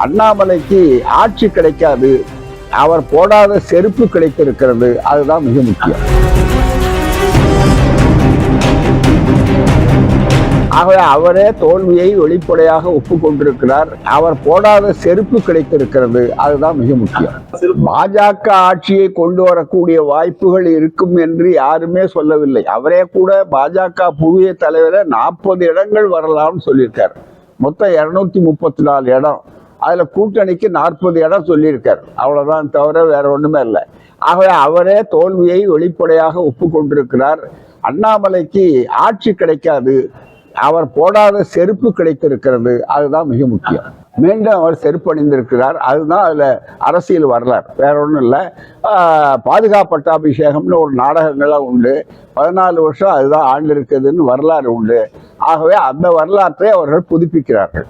அண்ணாமலைக்கு ஆட்சி கிடைக்காது, அவர் போடாத செருப்பு கிடைத்திருக்கிறது. அதுதான் மிக முக்கியம். ஆகவே அவரே தோல்வியை வெளிப்படையாக ஒப்புக்கொண்டிருக்கிறார். அவர் போடாத செருப்பு கிடைத்திருக்கிறது. அதுதான் மிக முக்கியம். பாஜக ஆட்சியை கொண்டு வரக்கூடிய வாய்ப்புகள் இருக்கும் என்று யாருமே சொல்லவில்லை. அவரே கூட பாஜக புதிய தலைவரை 40 இடங்கள் வரலாம்னு சொல்லியிருக்கார். மொத்தம் 234 இடம். அதுல கூட்டணிக்கு 40 இடம் சொல்லியிருக்கார். அவ்வளவுதான், தவிர வேற ஒண்ணுமே இல்லை. ஆகவே அவரே தோல்வியை வெளிப்படையாக ஒப்புக்கொண்டிருக்கிறார். அண்ணாமலைக்கு ஆட்சி கிடைக்காது, அவர் போடாத செருப்பு கிடைத்திருக்கிறது. அதுதான் மிக முக்கியம். மீண்டும் அவர் செருப்பு அணிந்திருக்கிறார். அதுதான் அதுல அரசியல் வரலாறு, வேற ஒன்றும் இல்லை. பாதுகாப்பு பட்டாபிஷேகம்னு ஒரு நாடகங்கள்லாம் உண்டு. 14 வருஷம் அதுதான் ஆண்டு இருக்குதுன்னு வரலாறு உண்டு. ஆகவே அந்த வரலாற்றை அவர்கள் புதுப்பிக்கிறார்கள்.